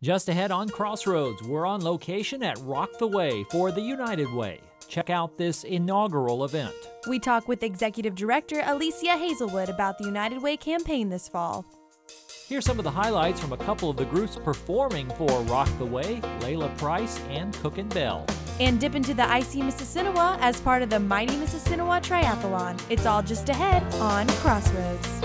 Just ahead on Crossroads, we're on location at Rock the Way for the United Way. Check out this inaugural event. We talk with Executive Director Alicia Hazelwood about the United Way campaign this fall. Here's some of the highlights from a couple of the groups performing for Rock the Way, Layla Price and Cook and Bell. And dip into the icy Mississinewa as part of the mighty Mississinewa Triathlon. It's all just ahead on Crossroads.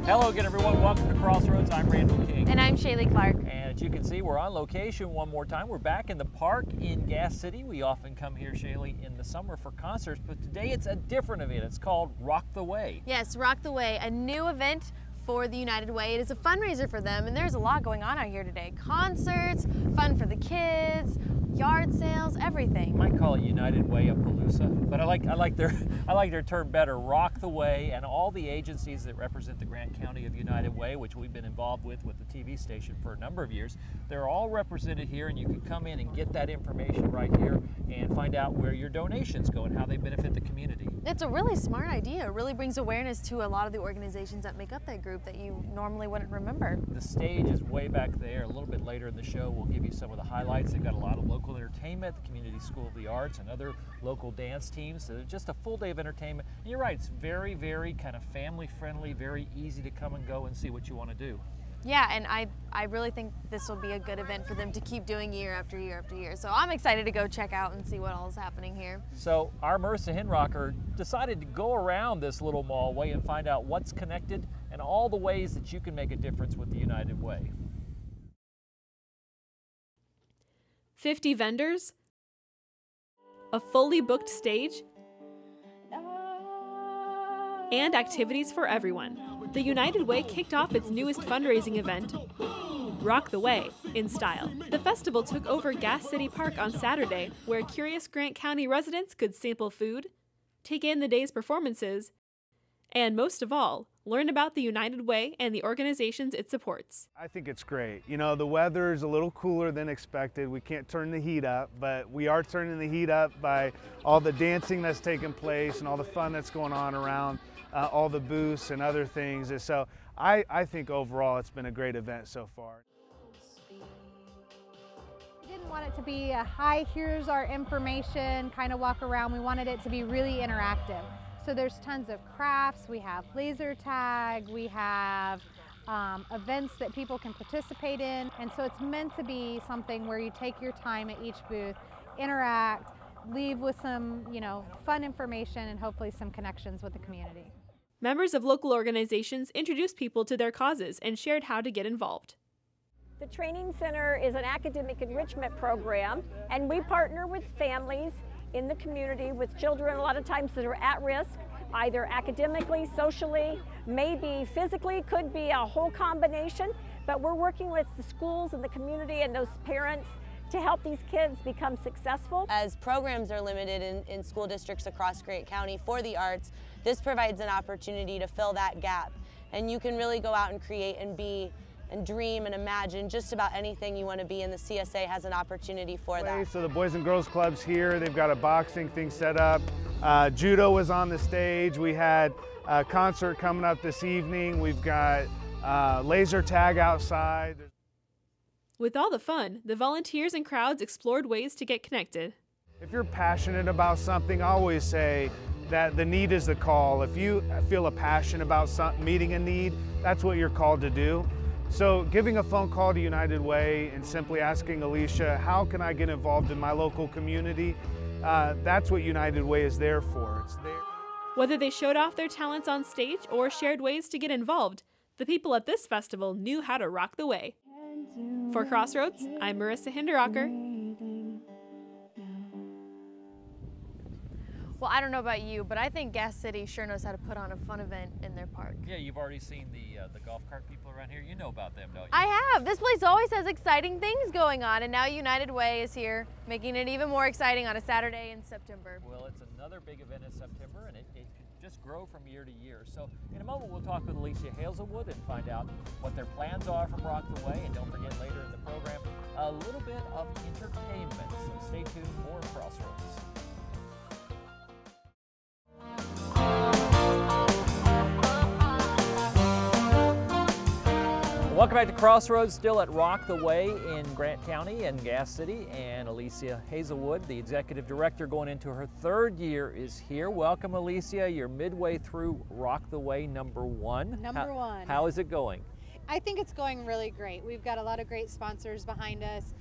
Hello again, everyone. Welcome to Crossroads. I'm Randall King. And I'm Shaylee Clark. And as you can see, we're on location one more time. We're back in the park in Gas City. We often come here, Shaylee, in the summer for concerts, but today it's a different event. It's called Rock the Way. Yes, Rock the Way, a new event for the United Way. It is a fundraiser for them, and there's a lot going on out here today. Concerts, fun for the kids, yard sales, everything. You might call it United Way of Palooza, but I like their term better. Rock the Way, and all the agencies that represent the Grant County of United Way, which we've been involved with the TV station for a number of years. They're all represented here, and you can come in and get that information right here and find out where your donations go and how they benefit the community. It's a really smart idea. It really brings awareness to a lot of the organizations that make up that group that you normally wouldn't remember. The stage is way back there. A little bit later in the show, we'll give you some of the highlights. They've got a lot of local entertainment, the Community School of the Arts, and other local dance teams. So just a full day of entertainment. And you're right, it's very, very kind of family friendly, very easy to come and go and see what you want to do. Yeah, and I really think this will be a good event for them to keep doing year after year after year. So I'm excited to go check out and see what all is happening here. So our Marissa Hinrocker decided to go around this little mall way and find out what's connected and all the ways that you can make a difference with the United Way. 50 vendors, a fully booked stage, and activities for everyone. The United Way kicked off its newest fundraising event, Rock the Way, in style. The festival took over Gas City Park on Saturday, where curious Grant County residents could sample food, take in the day's performances, and most of all, learn about the United Way and the organizations it supports. I think it's great. You know, the weather is a little cooler than expected. We can't turn the heat up, but we are turning the heat up by all the dancing that's taking place and all the fun that's going on around all the booths and other things. And so I think overall it's been a great event so far. We didn't want it to be a hi, here's our information, kind of walk around. We wanted it to be really interactive. So there's tons of crafts, we have laser tag, we have events that people can participate in. And so it's meant to be something where you take your time at each booth, interact, leave with some, fun information and hopefully some connections with the community. Members of local organizations introduced people to their causes and shared how to get involved. The Training Center is an academic enrichment program, and we partner with families in the community with children a lot of times that are at risk, either academically, socially, maybe physically, could be a whole combination, but we're working with the schools and the community and those parents to help these kids become successful. As programs are limited in school districts across Grant County for the arts, this provides an opportunity to fill that gap. And you can really go out and create and be and dream and imagine just about anything you want to be, and the CSA has an opportunity for that. So the Boys and Girls Club's here. They've got a boxing thing set up. Judo was on the stage. We had a concert coming up this evening. We've got laser tag outside. With all the fun, the volunteers and crowds explored ways to get connected. If you're passionate about something, I always say that the need is the call. If you feel a passion about meeting a need, that's what you're called to do. So giving a phone call to United Way and simply asking Alicia, how can I get involved in my local community? That's what United Way is there for. It's there. Whether they showed off their talents on stage or shared ways to get involved, the people at this festival knew how to rock the way. For Crossroads, I'm Marissa Hinderrocker. Well, I don't know about you, but I think Gas City sure knows how to put on a fun event in their park. Yeah, you've already seen the golf cart people around here. You know about them, don't you? I have. This place always has exciting things going on, and now United Way is here, making it even more exciting on a Saturday in September. Well, it's another big event in September, and it could just grow from year to year. So in a moment, we'll talk with Alicia Hazelwood and find out what their plans are from Rock the Way. And don't forget, later in the program, a little bit of entertainment. So stay tuned for Welcome back to Crossroads, still at Rock the Way in Grant County and Gas City, and Alicia Hazelwood, the executive director going into her 3rd year, is here. Welcome, Alicia. You're midway through Rock the Way #1. Number one. How is it going? I think it's going really great. We've got a lot of great sponsors behind us.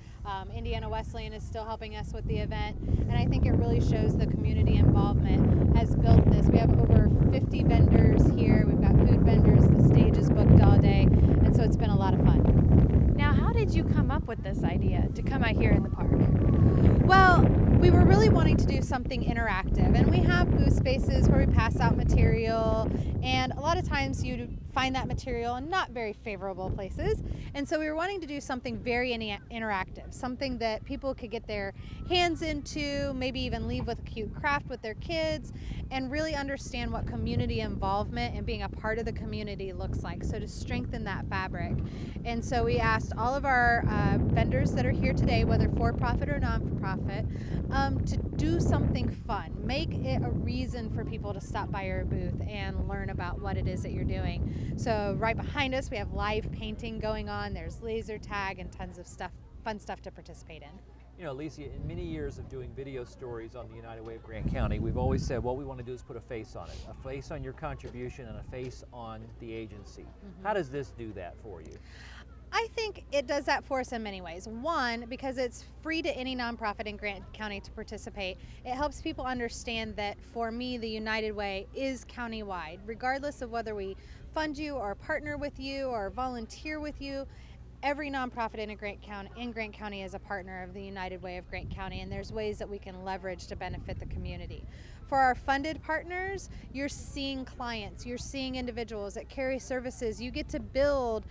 Indiana Wesleyan is still helping us with the event, and I think it really shows the community involvement has built this. We have over 50 vendors here. We've got food vendors. The stage is booked all day, and so it's been a lot of fun. Now, how did you come up with this idea to come out here in the park? Well, we were really wanting to do something interactive, and we have booth spaces where we pass out material, and a lot of times you find that material in not very favorable places, and so we were wanting to do something very interactive, something that people could get their hands into, maybe even leave with a cute craft with their kids, and really understand what community involvement and being a part of the community looks like, so to strengthen that fabric. And so we asked all of our vendors that are here today, whether for-profit or non-for-profit, to do something fun. Make it a reason for people to stop by your booth and learn about what it is that you're doing. So right behind us, we have live painting going on. There's laser tag and tons of stuff, fun stuff to participate in. You know, Alicia, in many years of doing video stories on the United Way of Grant County, we've always said what we want to do is put a face on it, a face on your contribution and a face on the agency. How does this do that for you? I think it does that for us in many ways. One, because it's free to any nonprofit in Grant County to participate. It helps people understand that for me, the United Way is countywide, regardless of whether we fund you or partner with you or volunteer with you. Every nonprofit in Grant County is a partner of the United Way of Grant County, and there's ways that we can leverage to benefit the community. For our funded partners, you're seeing clients, you're seeing individuals that carry services. You get to build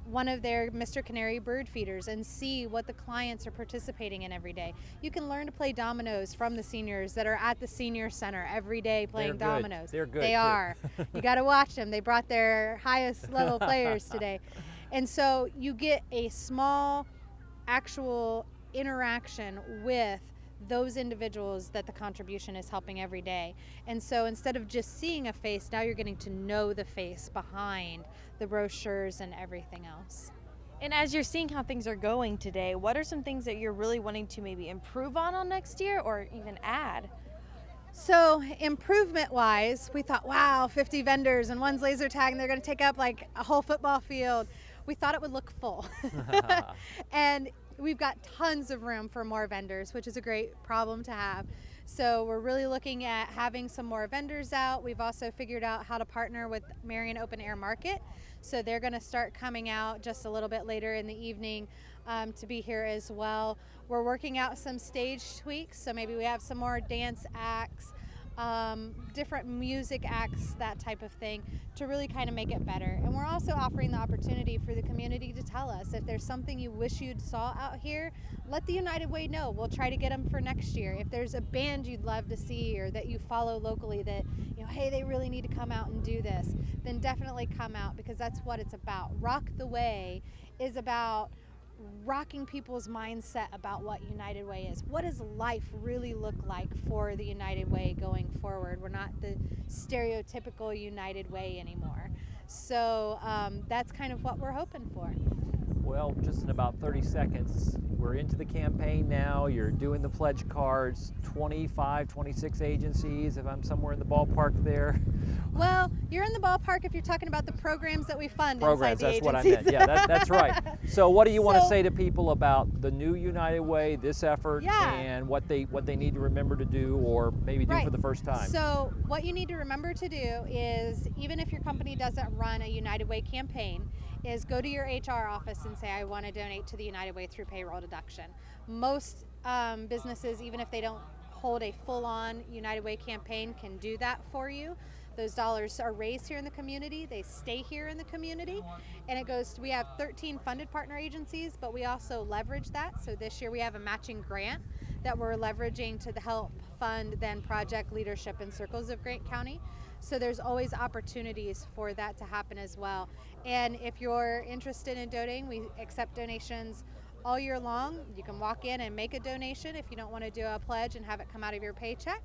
one of their Mr. Canary bird feeders and see what the clients are participating in every day. You can learn to play dominoes from the seniors that are at the senior center every day playing dominoes. They're good. They are. You got to watch them. They brought their highest level players today. And so you get a small actual interaction with those individuals that the contribution is helping every day. And so instead of just seeing a face, now you're getting to know the face behind the brochures and everything else. And as you're seeing how things are going today, what are some things that you're really wanting to maybe improve on next year or even add? So improvement wise, we thought, wow, 50 vendors and one's laser tag and they're going to take up like a whole football field. We thought it would look full. And we've got tons of room for more vendors, which is a great problem to have. So we're really looking at having some more vendors out. We've also figured out how to partner with Marion Open Air Market. So they're going to start coming out just a little bit later in the evening to be here as well. We're working out some stage tweaks. So maybe we have some more dance acts, different music acts, that type of thing, to really kind of make it better. And we're also offering the opportunity for the community to tell us if there's something you wish you'd saw out here, let the United Way know. We'll try to get them for next year. If there's a band you'd love to see or that you follow locally that, you know, hey, they really need to come out and do this, then definitely come out, because that's what it's about. Rock the Way is about rocking people's mindset about what United Way is. What does life really look like for the United Way going forward? We're not the stereotypical United Way anymore. So that's kind of what we're hoping for. Well, just in about 30 seconds, we're into the campaign now. You're doing the pledge cards, 25, 26 agencies, if I'm somewhere in the ballpark there. Well, you're in the ballpark if you're talking about the programs that we fund inside the agencies. Programs, that's what I meant. Yeah, that's right. So what do you want to say to people about the new United Way, this effort, and what they need to remember to do, or maybe do for the first time? So what you need to remember to do is, even if your company doesn't run a United Way campaign, is go to your HR office and say, I want to donate to the United Way through payroll deduction. Most businesses, even if they don't hold a full-on United Way campaign, can do that for you. Those dollars are raised here in the community, they stay here in the community, and it goes to, we have 13 funded partner agencies, but we also leverage that. So this year we have a matching grant that we're leveraging to help fund then project leadership in circles of Grant County. So there's always opportunities for that to happen as well. And if you're interested in donating, we accept donations all year long. You can walk in and make a donation if you don't want to do a pledge and have it come out of your paycheck.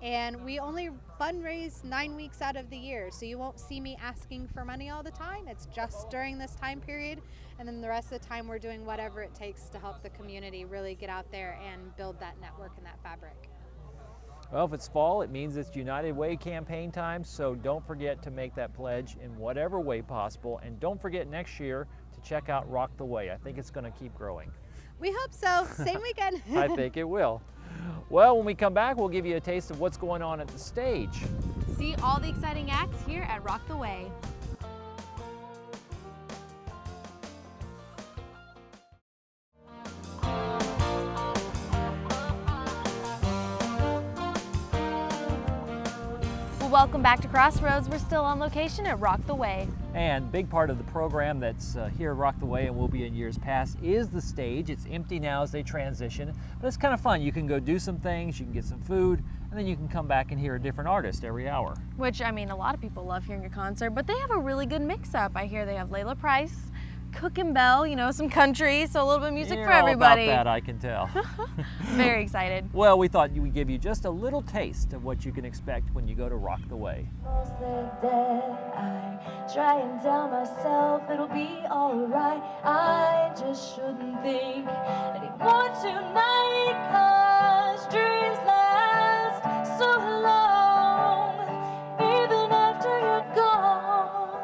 And we only fundraise 9 weeks out of the year, so you won't see me asking for money all the time. It's just during this time period, and then the rest of the time we're doing whatever it takes to help the community really get out there and build that network and that fabric. Well, if it's fall, it means it's United Way campaign time, so don't forget to make that pledge in whatever way possible, and don't forget next year to check out Rock the Way. I think it's going to keep growing. We hope so. Same weekend. I think it will. Well, when we come back, we'll give you a taste of what's going on at the stage. See all the exciting acts here at Rock the Way. Welcome back to Crossroads. We're still on location at Rock the Way. And big part of the program that's here at Rock the Way and will be in years past is the stage. It's empty now as they transition, but it's kind of fun. You can go do some things, you can get some food, and then you can come back and hear a different artist every hour. Which, I mean, a lot of people love hearing a concert, but they have a really good mix-up. I hear they have Layla Price, Cook and Bell, you know, some country, so a little bit of music You're for everybody. all about that, I can tell. Very excited. Well, we thought we'd give you just a little taste of what you can expect when you go to Rock the Way. Most of the day, I try and tell myself it'll be alright. I just shouldn't think anymore tonight, 'cause dreams last so long, even after you're gone.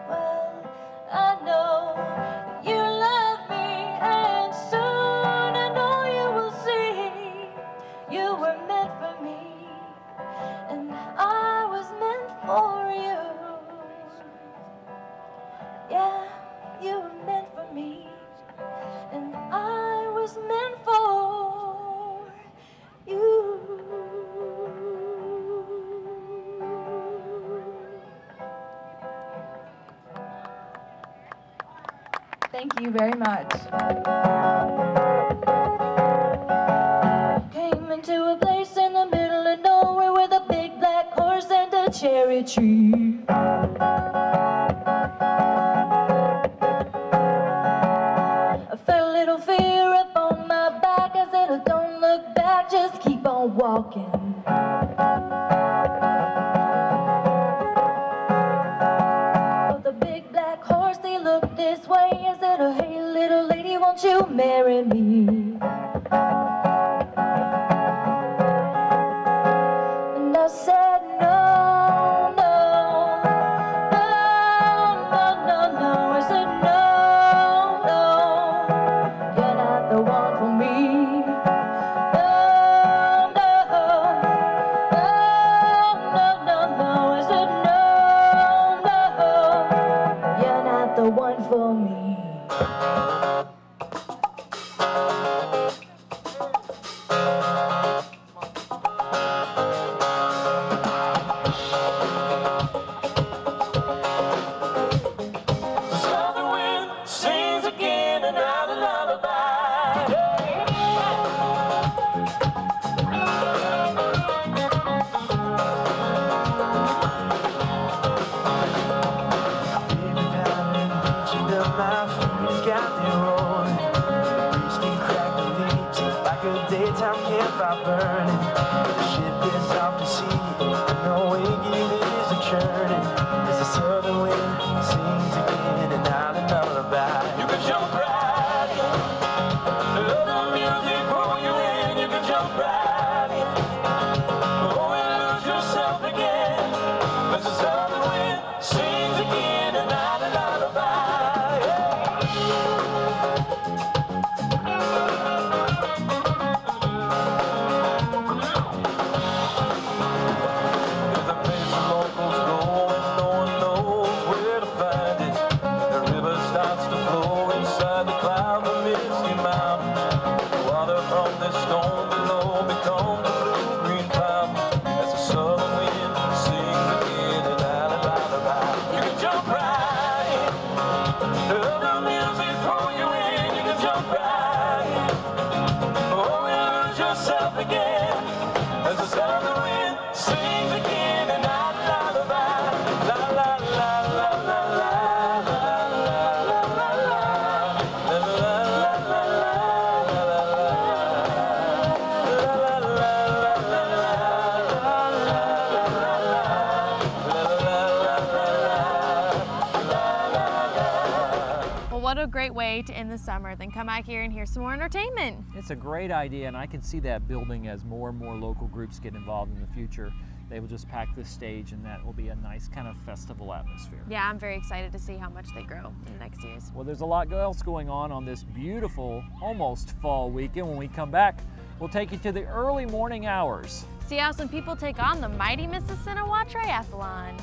Well, I know that you love me, and soon I know you will see you were meant for me, and I was meant for you. Yeah, you were meant for me, and I was meant for you. Thank you very much. Came into a place in the middle of nowhere with a big black horse and a cherry tree. I felt a little fear up on my back. I said, oh, don't look back, just keep on walking. The big black horse, he looked this way. I said, oh, hey, little lady, won't you marry me? And I said, no, no, no, no, no, no. I said, no, no, you're not the one for me. No, no, no, no, no. I said, no, no, you're not the one for me. La la la la la la la la la la la la. what a great way to end the summer than come out here and hear some more entertainment. It's a great idea, and I can see that building as more and more local groups get involved in the future. They will just pack this stage, and that will be a nice kind of festival atmosphere. Yeah, I'm very excited to see how much they grow in the next years. Well, there's a lot else going on this beautiful, almost fall weekend. When we come back, we'll take you to the early morning hours. See how some people take on the mighty Mississinewa Triathlon.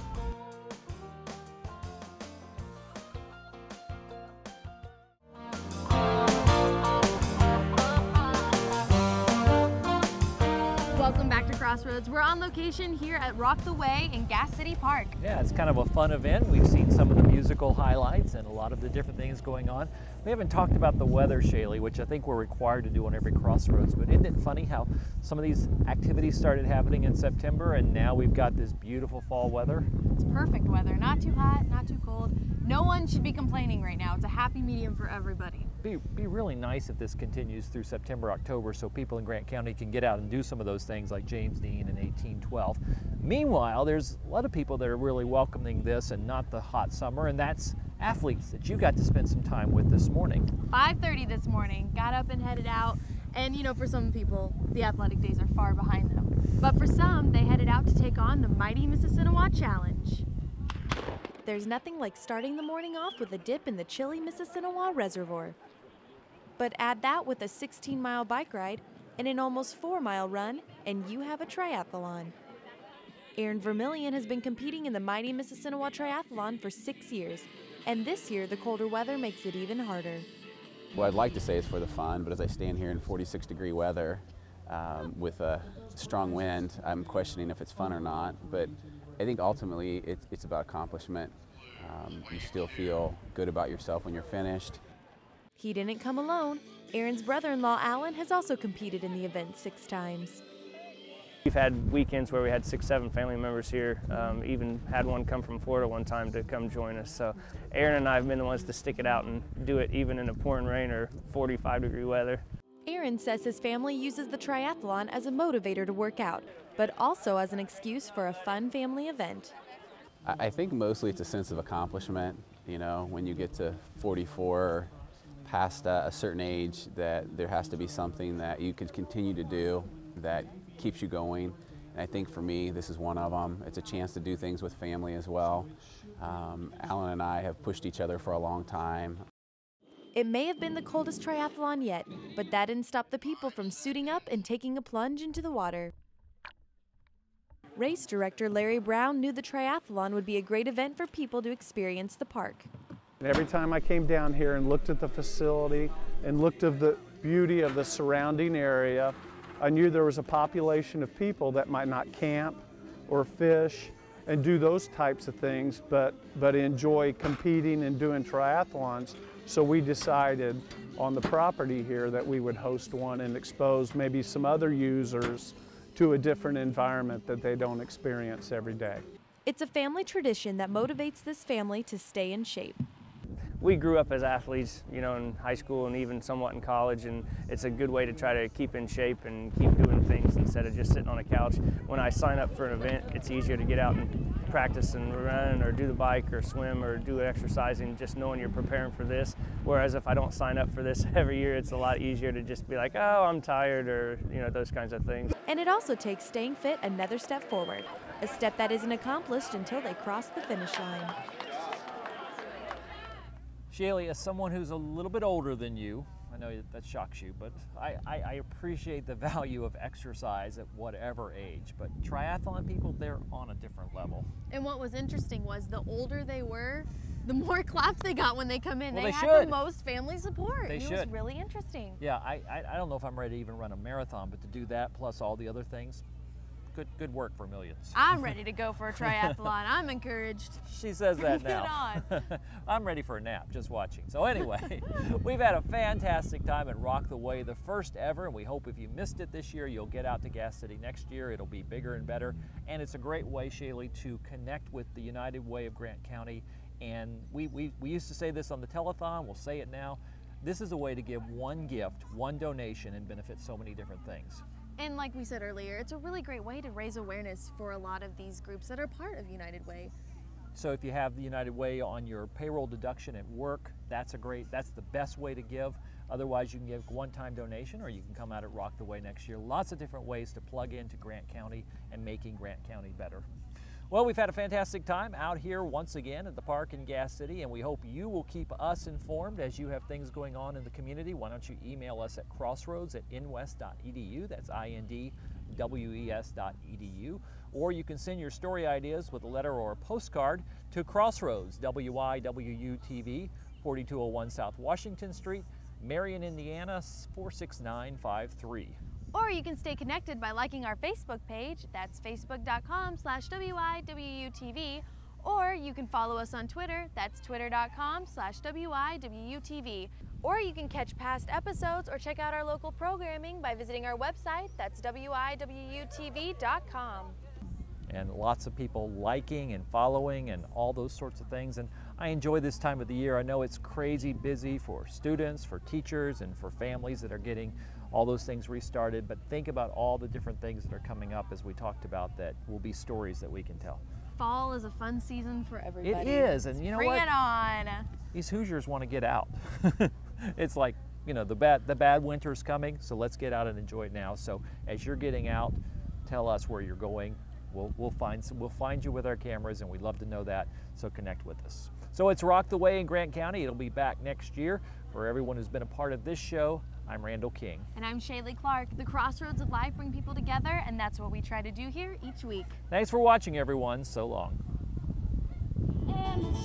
Welcome back to Crossroads. We're on location here at Rock the Way in Gas City Park. Yeah, it's kind of a fun event. We've seen some of the musical highlights and a lot of the different things going on. We haven't talked about the weather, Shaylee, which I think we're required to do on every Crossroads, but isn't it funny how some of these activities started happening in September and now we've got this beautiful fall weather? It's perfect weather, not too hot, not too cold. No one should be complaining right now. It's a happy medium for everybody. Be really nice if this continues through September, October, so people in Grant County can get out and do some of those things like James Dean and 1812. Meanwhile, there's a lot of people that are really welcoming this and not the hot summer, and that's athletes that you got to spend some time with this morning. 5:30 this morning, got up and headed out. And you know, for some people, the athletic days are far behind them. But for some, they headed out to take on the mighty Mississinewa Challenge. There's nothing like starting the morning off with a dip in the chilly Mississinewa Reservoir. But add that with a 16-mile bike ride and an almost 4-mile run, and you have a triathlon. Aaron Vermillion has been competing in the mighty Mississinewa Triathlon for 6 years, and this year the colder weather makes it even harder. What I'd like to say is for the fun, but as I stand here in 46-degree weather with a strong wind, I'm questioning if it's fun or not. But I think ultimately it's about accomplishment. You still feel good about yourself when you're finished. He didn't come alone. Aaron's brother-in-law, Alan, has also competed in the event 6 times. We've had weekends where we had 6, 7 family members here. Even had one come from Florida one time to come join us. So Aaron and I have been the ones to stick it out and do it even in a pouring rain or 45-degree weather. Aaron says his family uses the triathlon as a motivator to work out, but also as an excuse for a fun family event. I think mostly it's a sense of accomplishment. You know, when you get to 44 or past a certain age, that there has to be something that you can continue to do that keeps you going. And I think for me, this is one of them. It's a chance to do things with family as well. Alan and I have pushed each other for a long time. It may have been the coldest triathlon yet, but that didn't stop the people from suiting up and taking a plunge into the water. Race director Larry Brown knew the triathlon would be a great event for people to experience the park. Every time I came down here and looked at the facility and looked at the beauty of the surrounding area, I knew there was a population of people that might not camp or fish and do those types of things, but enjoy competing and doing triathlons. So we decided on the property here that we would host one and expose maybe some other users to a different environment that they don't experience every day. It's a family tradition that motivates this family to stay in shape. We grew up as athletes, you know, in high school and even somewhat in college, and it's a good way to try to keep in shape and keep doing things instead of just sitting on a couch. When I sign up for an event, it's easier to get out and practice and run or do the bike or swim or do exercising, just knowing you're preparing for this. Whereas if I don't sign up for this every year, it's a lot easier to just be like, oh, I'm tired, or, you know, those kinds of things. And it also takes staying fit another step forward, a step that isn't accomplished until they cross the finish line. Shaylee, as someone who's a little bit older than you, I know that shocks you, but I appreciate the value of exercise at whatever age. But triathlon people, they're on a different level. And what was interesting was the older they were, the more claps they got when they come in. Well, they had the most family support. It was really interesting. Yeah, I don't know if I'm ready to even run a marathon, but to do that plus all the other things, good work for millions. I'm ready to go for a triathlon. I'm encouraged. She says that now. Get on. I'm ready for a nap just watching. So anyway, we've had a fantastic time at Rock the Way, the first ever, and we hope if you missed it this year, you'll get out to Gas City next year. It'll be bigger and better, and it's a great way, Shaylee, to connect with the United Way of Grant County. And we used to say this on the telethon, we'll say it now. This is a way to give one gift, one donation, and benefit so many different things. And like we said earlier, it's a really great way to raise awareness for a lot of these groups that are part of United Way. So if you have the United Way on your payroll deduction at work, that's the best way to give. Otherwise, you can give one-time donation, or you can come out at Rock the Way next year. Lots of different ways to plug into Grant County and making Grant County better. Well, we've had a fantastic time out here once again at the park in Gas City, and we hope you will keep us informed as you have things going on in the community. Why don't you email us at crossroads@inwest.edu, that's INDWES.edu, or you can send your story ideas with a letter or a postcard to Crossroads, WIWU-TV, 4201 South Washington Street, Marion, Indiana, 46953. Or you can stay connected by liking our Facebook page, that's facebook.com/WIWUTV, or you can follow us on Twitter, that's twitter.com/WIWUTV. Or you can catch past episodes or check out our local programming by visiting our website, that's WIWUTV.com. And lots of people liking and following and all those sorts of things. And I enjoy this time of the year. I know it's crazy busy for students, for teachers, and for families that are getting all those things restarted, but think about all the different things that are coming up, as we talked about, that will be stories that we can tell. Fall is a fun season for everybody. It is, and you know what? Bring it on. These Hoosiers want to get out. It's like, you know, the bad winter's coming, so let's get out and enjoy it now. So as you're getting out, tell us where you're going. We'll find you with our cameras, and we'd love to know that, so connect with us. So it's Rock the Way in Grant County. It'll be back next year. For everyone who's been a part of this show, I'm Randall King. And I'm Shaylee Clark. The Crossroads of Life bring people together, and that's what we try to do here each week. Thanks for watching, everyone. So long. And